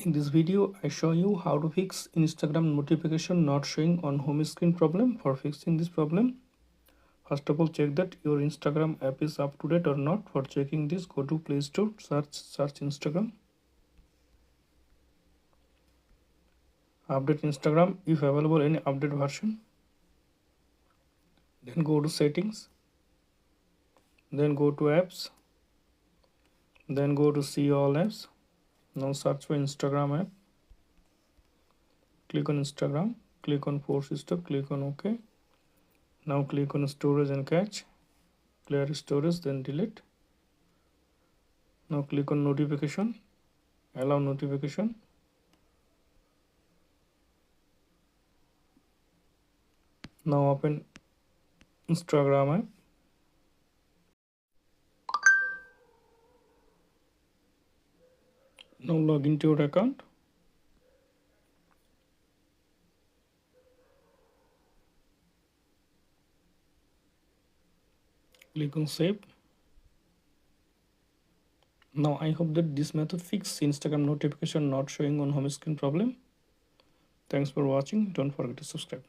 In this video, I show you how to fix Instagram notification not showing on home screen problem. For fixing this problem, first of all, check that your Instagram app is up to date or not. For checking this, go to Play Store, search Instagram. Update Instagram if available any update version. Then go to settings. Then go to apps. Then go to see all apps. Now search for Instagram app. Click on Instagram. Click on force stop. Click on OK. Now click on storage and cache. Clear storage, then delete. Now click on notification. Allow notification. Now open Instagram app. Now log into your account. Click on save. Now I hope that this method fixes Instagram notification not showing on home screen problem. Thanks for watching. Don't forget to subscribe.